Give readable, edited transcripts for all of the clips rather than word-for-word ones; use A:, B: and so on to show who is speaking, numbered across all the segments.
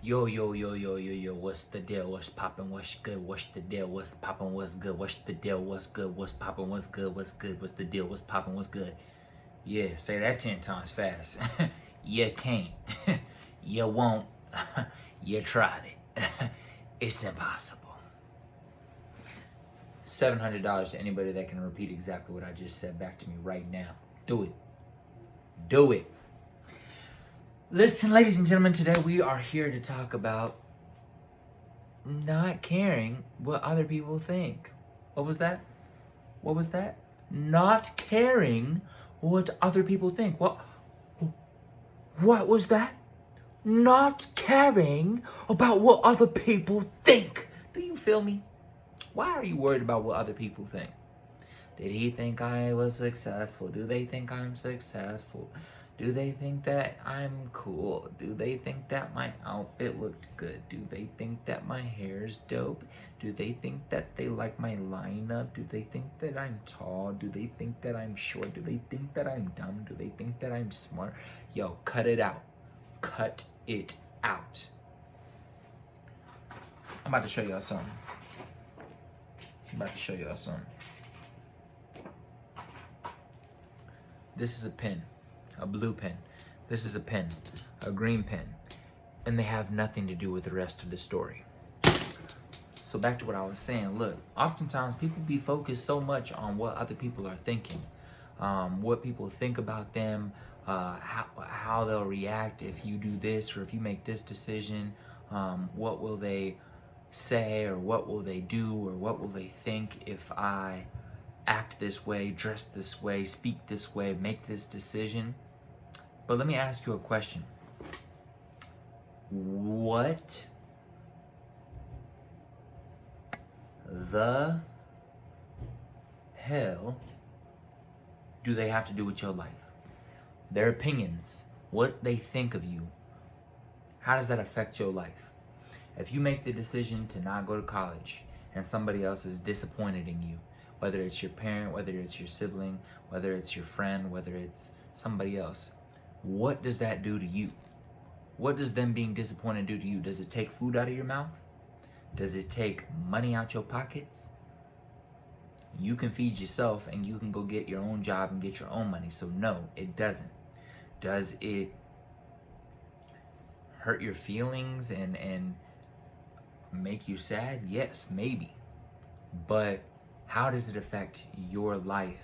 A: Yo, yo, yo, yo, yo, yo, what's the deal? What's poppin'? What's good? What's the deal? What's poppin'? What's good? What's the deal? What's good? What's poppin'? What's good? What's good? What's the deal? What's poppin'? What's good? Yeah, say that 10 times fast. You can't. You won't. You tried it. It's impossible. $700 to anybody that can repeat exactly what I just said back to me right now. Do it. Do it. Listen, ladies and gentlemen, today we are here to talk about not caring what other people think. What was that? What was that? Not caring what other people think. What was that? Not caring about what other people think. Do you feel me? Why are you worried about what other people think? Did he think I was successful? Do they think I'm successful? Do they think that I'm cool? Do they think that my outfit looked good? Do they think that my hair's dope? Do they think that they like my lineup? Do they think that I'm tall? Do they think that I'm short? Do they think that I'm dumb? Do they think that I'm smart? Yo, cut it out. Cut it out. I'm about to show y'all something. This is a pen. A blue pen. This is a pen, a green pen, and they have nothing to do with the rest of the story. So back to what I was saying, look, oftentimes people be focused so much on what other people are thinking, what people think about them, how they'll react if you do this or if you make this decision, what will they say or what will they do or what will they think if I act this way, dress this way, speak this way, make this decision. But let me ask you a question. What the hell do they have to do with your life? Their opinions, what they think of you, how does that affect your life? If you make the decision to not go to college and somebody else is disappointed in you, whether it's your parent, whether it's your sibling, whether it's your friend, whether it's somebody else, what does that do to you? What does them being disappointed do to you? Does it take food out of your mouth? Does it take money out your pockets? You can feed yourself and you can go get your own job and get your own money. So no, it doesn't. Does it hurt your feelings and make you sad? Yes, maybe. But how does it affect your life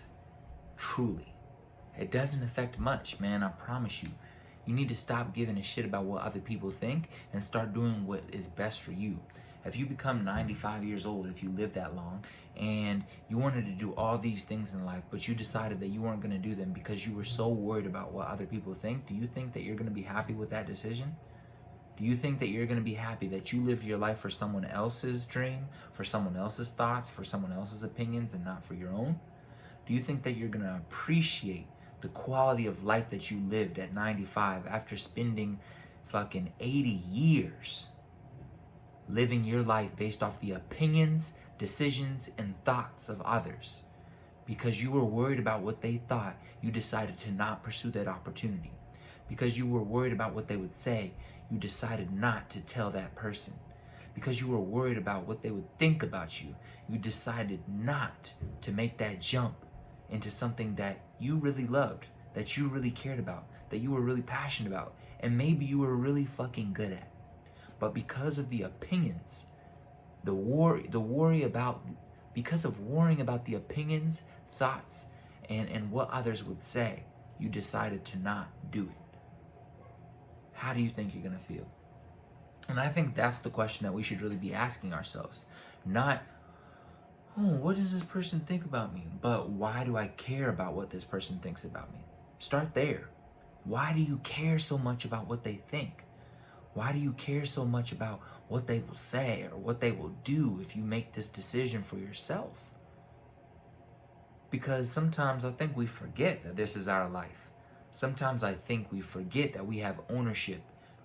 A: truly? It doesn't affect much, man, I promise you. You need to stop giving a shit about what other people think and start doing what is best for you. If you become 95 years old, if you live that long, and you wanted to do all these things in life, but you decided that you weren't going to do them because you were so worried about what other people think, do you think that you're going to be happy with that decision? Do you think that you're going to be happy that you lived your life for someone else's dream, for someone else's thoughts, for someone else's opinions, and not for your own? Do you think that you're going to appreciate the quality of life that you lived at 95 after spending fucking 80 years living your life based off the opinions, decisions, and thoughts of others? Because you were worried about what they thought, you decided to not pursue that opportunity. Because you were worried about what they would say, you decided not to tell that person. Because you were worried about what they would think about you, you decided not to make that jump into something that you really loved, that you really cared about, that you were really passionate about, and maybe you were really fucking good at. But because of the opinions, because of worrying about the opinions, thoughts, and what others would say, you decided to not do it. How do you think you're gonna feel? And I think that's the question that we should really be asking ourselves. Not, oh, what does this person think about me? But why do I care about what this person thinks about me? Start there. Why do you care so much about what they think? Why do you care so much about what they will say or what they will do if you make this decision for yourself? Because sometimes I think we forget that this is our life. Sometimes I think we forget that we have ownership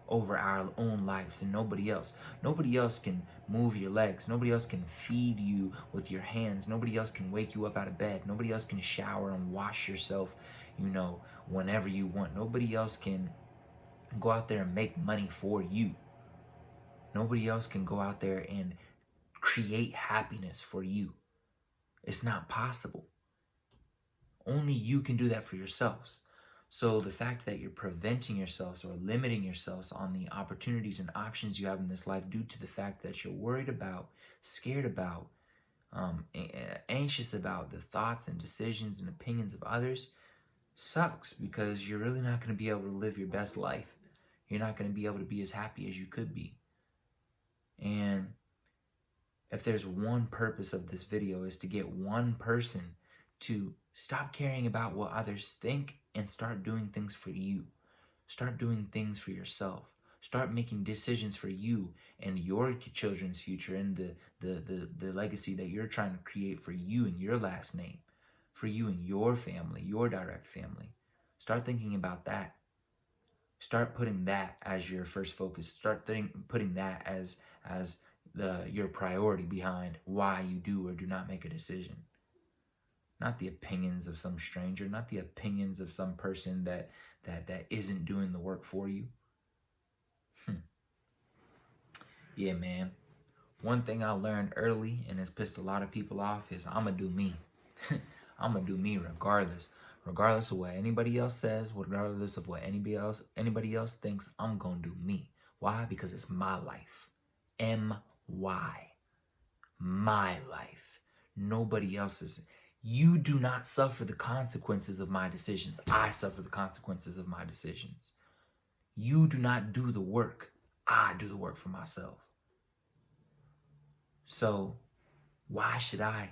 A: over our own lives and nobody else. Nobody else can move your legs. Nobody else can feed you with your hands. Nobody else can wake you up out of bed. Nobody else can shower and wash yourself, whenever you want. Nobody else can go out there and make money for you. Nobody else can go out there and create happiness for you. It's not possible. Only you can do that for yourselves. So the fact that you're preventing yourselves or limiting yourselves on the opportunities and options you have in this life due to the fact that you're worried about, scared about, anxious about the thoughts and decisions and opinions of others sucks, because you're really not going to be able to live your best life. You're not going to be able to be as happy as you could be. And if there's one purpose of this video, is to get one person to stop caring about what others think and start doing things for you. Start doing things for yourself. Start making decisions for you and your children's future and the legacy that you're trying to create for you and your last name, for you and your family, your direct family. Start thinking about that. Start putting that as your first focus. Start putting that as your priority behind why you do or do not make a decision. Not the opinions of some stranger, not the opinions of some person that isn't doing the work for you. Yeah, man. One thing I learned early, and it's pissed a lot of people off, is I'm going to do me. I'm going to do me regardless. Regardless of what anybody else says, regardless of what anybody else thinks, I'm going to do me. Why? Because it's my life. M-Y. My life. Nobody else's. You do not suffer the consequences of my decisions. I suffer the consequences of my decisions. You do not do the work. I do the work for myself. So why should I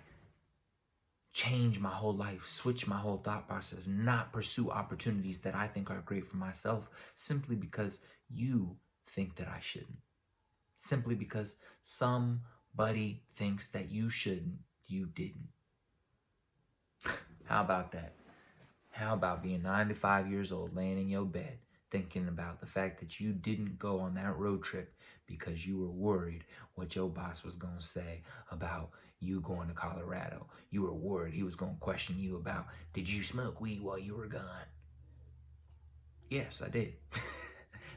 A: change my whole life, switch my whole thought process, not pursue opportunities that I think are great for myself simply because you think that I shouldn't? Simply because somebody thinks that you shouldn't, you didn't. How about that? How about being 95 years old, laying in your bed, thinking about the fact that you didn't go on that road trip because you were worried what your boss was going to say about you going to Colorado. You were worried he was going to question you about, did you smoke weed while you were gone? Yes, I did.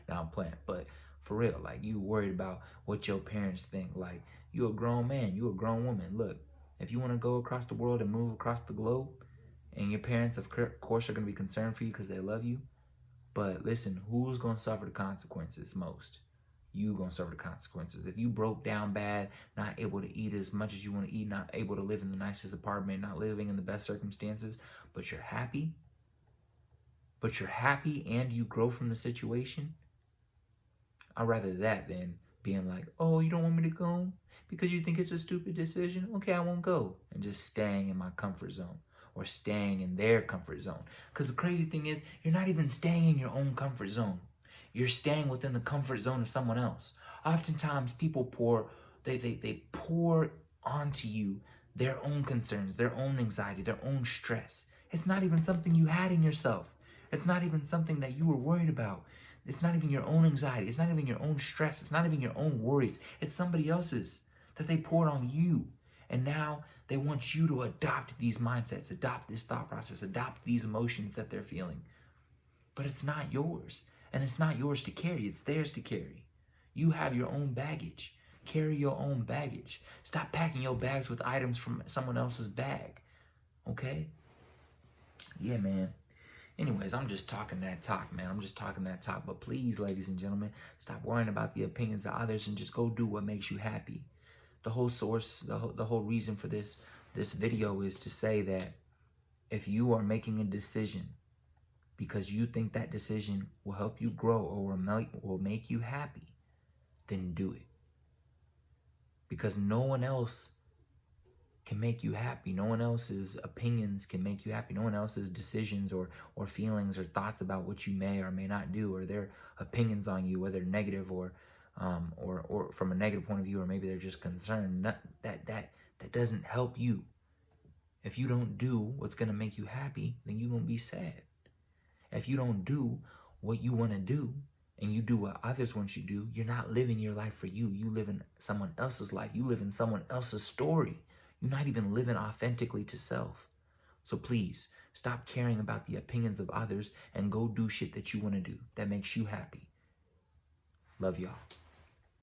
A: Now I'm playing, but for real, like, you worried about what your parents think. Like, you a grown man, you a grown woman. Look, if you want to go across the world and move across the globe, and your parents, of course, are going to be concerned for you because they love you. But listen, who's going to suffer the consequences most? You going to suffer the consequences. If you broke down bad, not able to eat as much as you want to eat, not able to live in the nicest apartment, not living in the best circumstances, but you're happy, and you grow from the situation, I'd rather that than being like, oh, you don't want me to go because you think it's a stupid decision? Okay, I won't go. And just staying in my comfort zone. Or staying in their comfort zone. Because the crazy thing is, you're not even staying in your own comfort zone. You're staying within the comfort zone of someone else. Oftentimes, people pour onto you their own concerns, their own anxiety, their own stress. It's not even something you had in yourself. It's not even something that you were worried about. It's not even your own anxiety. It's not even your own stress. It's not even your own worries. It's somebody else's that they poured on you. And now they want you to adopt these mindsets, adopt this thought process, adopt these emotions that they're feeling. But it's not yours. And it's not yours to carry. It's theirs to carry. You have your own baggage. Carry your own baggage. Stop packing your bags with items from someone else's bag. Okay? Yeah, man. Anyways, I'm just talking that talk, man. I'm just talking that talk. But please, ladies and gentlemen, stop worrying about the opinions of others and just go do what makes you happy. The whole source, the whole reason for this video is to say that if you are making a decision because you think that decision will help you grow or will make you happy, then do it. Because no one else can make you happy. No one else's opinions can make you happy. No one else's decisions or feelings or thoughts about what you may or may not do, or their opinions on you, whether negative or from a negative point of view, or maybe they're just concerned. That doesn't help you. If you don't do what's going to make you happy, then you're going to be sad. If you don't do what you want to do, and you do what others want you to do, you're not living your life for you. You live in someone else's life. You live in someone else's story. You're not even living authentically to self. So please, stop caring about the opinions of others and go do shit that you want to do that makes you happy. Love y'all.